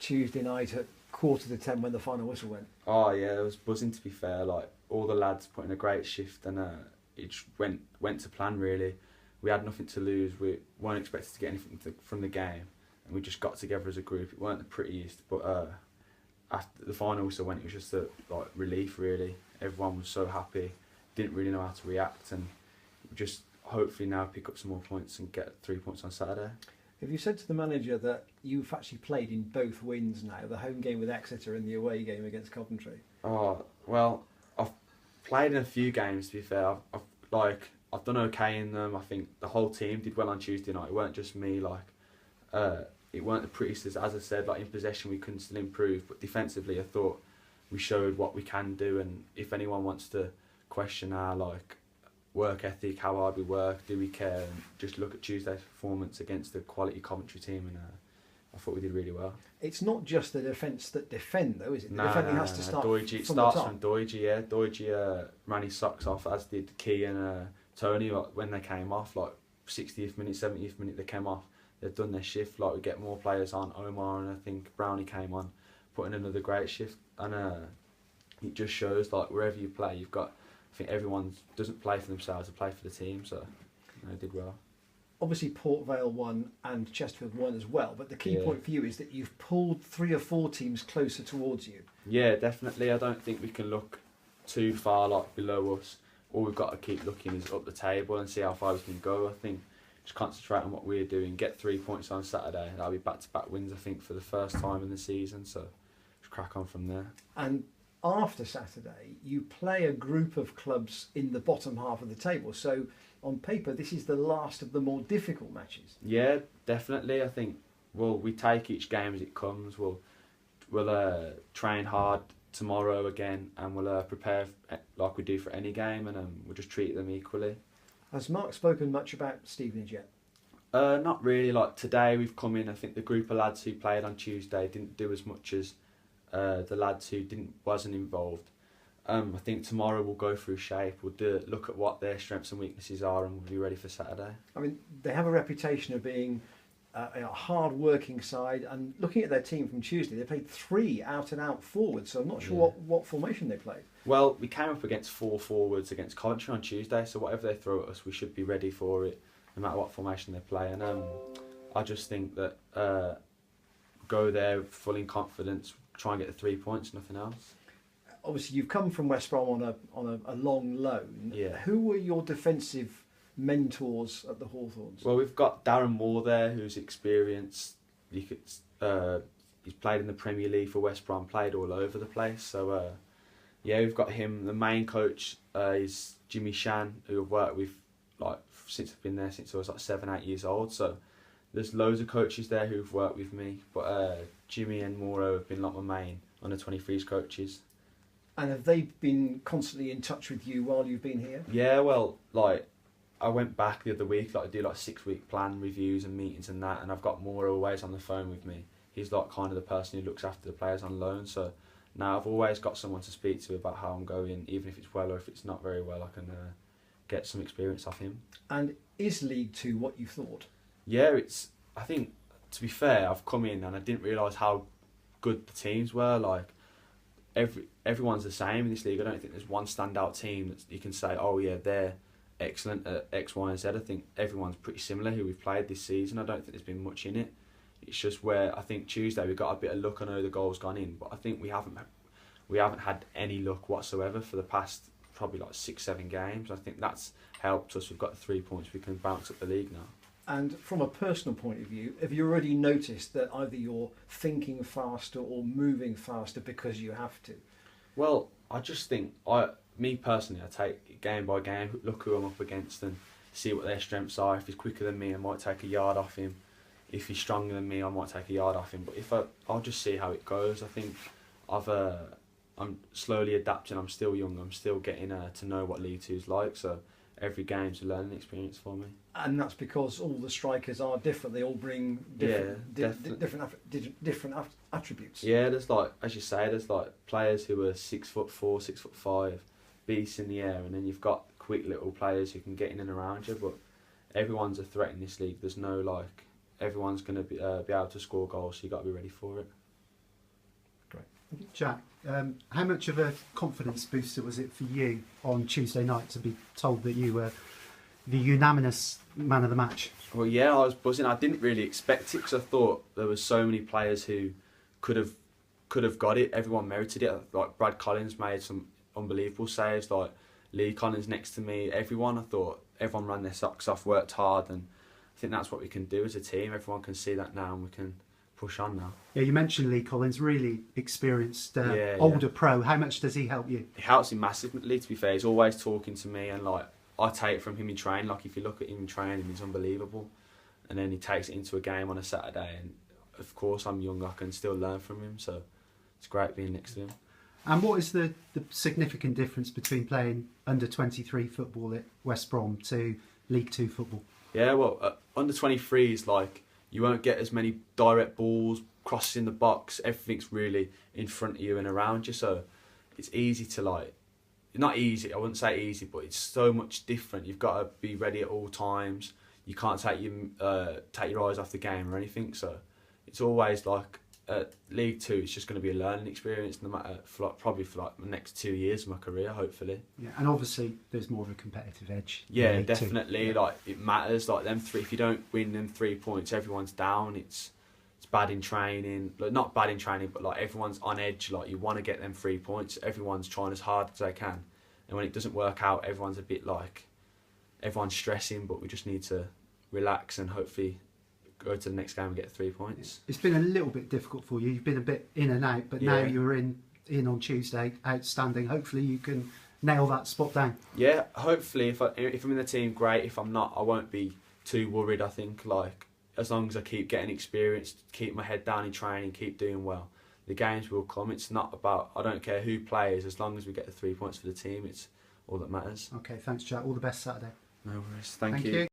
Tuesday night at 9:45 when the final whistle went? Oh yeah, it was buzzing to be fair. Like all the lads put in a great shift, and it just went to plan really. We had nothing to lose. We weren't expected to get anything from the game, and we just got together as a group. It weren't the prettiest, but after the final whistle went, it was just a like relief really. Everyone was so happy, didn't really know how to react, and just hopefully now pick up some more points and get 3 points on Saturday. Have you said to the manager that you've actually played in both wins now, the home game with Exeter and the away game against Coventry? Oh well, I've played in a few games. To be fair, I've done okay in them. I think the whole team did well on Tuesday night. It weren't just me. It weren't the prettiest. As I said, in possession we couldn't still improve, but defensively I thought we showed what we can do. And if anyone wants to question our work ethic, how hard we work, do we care, and just look at Tuesday's performance against the quality Coventry team, and I thought we did really well. It's not just the defence that defend though, is it? The defending has to start Doidge, from the top. from Doidge, yeah. Doidge ran his socks off, as did Key and Tony when they came off, 60th minute, 70th minute they came off. They've done their shift. We get more players on. Omar and I think Brownie came on, put in another great shift, and it just shows wherever you play, you've got. I think everyone doesn't play for themselves; they play for the team. So they did well. Obviously, Port Vale won and Chesterfield won as well. But the key point for you is that you've pulled 3 or 4 teams closer towards you. Yeah, definitely. I don't think we can look too far below us. All we've got to keep looking is up the table and see how far we can go. I think just concentrate on what we're doing. Get 3 points on Saturday. That'll be back-to-back wins. I think for the first time in the season. So just crack on from there. And after Saturday, you play a group of clubs in the bottom half of the table. So on paper, this is the last of the more difficult matches. Yeah, definitely. I think we take each game as it comes. We'll train hard tomorrow again, and we'll prepare like we do for any game, and we'll just treat them equally. Has Mark spoken much about Stevenage yet? Not really. Today we've come in. I think the group of lads who played on Tuesday didn't do as much as the lads who wasn't involved. I think tomorrow we'll go through shape. We'll look at what their strengths and weaknesses are, and we'll be ready for Saturday. I mean, they have a reputation of being a hard-working side, and looking at their team from Tuesday, they played 3 out-and-out forwards, so I'm not sure what formation they played. Well, we came up against 4 forwards against Coventry on Tuesday, so whatever they throw at us, we should be ready for it, no matter what formation they play. And I just think that go there full in confidence, try and get the 3 points, nothing else. Obviously, you've come from West Brom on a long loan. Yeah. Who were your defensive mentors at the Hawthorns? Well, we've got Darren Moore there, who's experienced. He's played in the Premier League for West Brom, played all over the place. So, we've got him. The main coach is Jimmy Shan, who I've worked with since I've been there since I was 7, 8 years old. So there's loads of coaches there who've worked with me, but Jimmy and Mauro have been my main under 23s coaches. And have they been constantly in touch with you while you've been here? Yeah, well, I went back the other week, I do 6-week plan reviews and meetings and that, and I've got Mauro always on the phone with me. He's kind of the person who looks after the players on loan, so now I've always got someone to speak to about how I'm going, even if it's well or if it's not very well, I can get some experience off him. And is League 2 what you thought? Yeah, I think, to be fair, I've come in and I didn't realise how good the teams were. Everyone's the same in this league. I don't think there's one standout team that you can say, oh yeah, they're excellent at X, Y and Z. I think everyone's pretty similar who we've played this season. I don't think there's been much in it. It's just where I think Tuesday we got a bit of luck. I know the goal's gone in, but I think we haven't had any luck whatsoever for the past probably 6-7 games. I think that's helped us. We've got the 3 points. We can bounce up the league now. And from a personal point of view, have you already noticed that either you're thinking faster or moving faster because you have to? Well, I just think, me personally, I take it game by game, look who I'm up against and see what their strengths are. If he's quicker than me, I might take a yard off him. If he's stronger than me, I might take a yard off him. But I'll just see how it goes. I think I'm slowly adapting. I'm still young. I'm still getting to know what League 2 is like. So every game's a learning experience for me. And that's because all the strikers are different. They all bring different attributes. Yeah, there's as you say, there's players who are 6'4", 6'5", beasts in the air, and then you've got quick little players who can get in and around you. But everyone's a threat in this league. There's no everyone's going to be able to score goals, so you got to be ready for it. Jack, how much of a confidence booster was it for you on Tuesday night to be told that you were the unanimous man of the match? Well, yeah, I was buzzing. I didn't really expect it because I thought there was so many players who could have got it. Everyone merited it. Like Brad Collins made some unbelievable saves. Like Lee Collins next to me. Everyone. I thought everyone ran their socks off, worked hard, and I think that's what we can do as a team. Everyone can see that now, and we can push on now. Yeah, you mentioned Lee Collins, really experienced, older pro. How much does he help you? It helps him massively. To be fair, he's always talking to me, and like I take from him in training. Like if you look at him in training, he's unbelievable, and then he takes it into a game on a Saturday, and of course I'm young, I can still learn from him. So it's great being next to him. And what is the significant difference between playing under 23 football at West Brom to League Two football? Yeah, well, under 23s, like you won't get as many direct balls, crosses in the box. Everything's really in front of you and around you, so it's easy to like. Not easy, I wouldn't say easy, but it's so much different. You've got to be ready at all times. You can't take your eyes off the game or anything. So it's always like at League Two, it's just going to be a learning experience, no matter probably for like the next 2 years of my career, hopefully. Yeah, and obviously there's more of a competitive edge. Yeah, definitely. Yeah. Like it matters. Like them three, if you don't win them 3 points, everyone's down. It's bad in training. Like not bad in training, but like everyone's on edge. Like you want to get them 3 points. Everyone's trying as hard as they can, and when it doesn't work out, everyone's a bit like everyone's stressing. But we just need to relax and hopefully go to the next game and get 3 points. It's been a little bit difficult for you. You've been a bit in and out, but now you're in on Tuesday. Outstanding. Hopefully you can nail that spot down. Yeah, hopefully if I'm in the team, great. If I'm not, I won't be too worried. I think like as long as I keep getting experience, keep my head down in training, keep doing well, the games will come. It's not about, I don't care who plays, as long as we get the 3 points for the team, it's all that matters. Okay, thanks Jack. All the best Saturday. No worries. Thank you. You.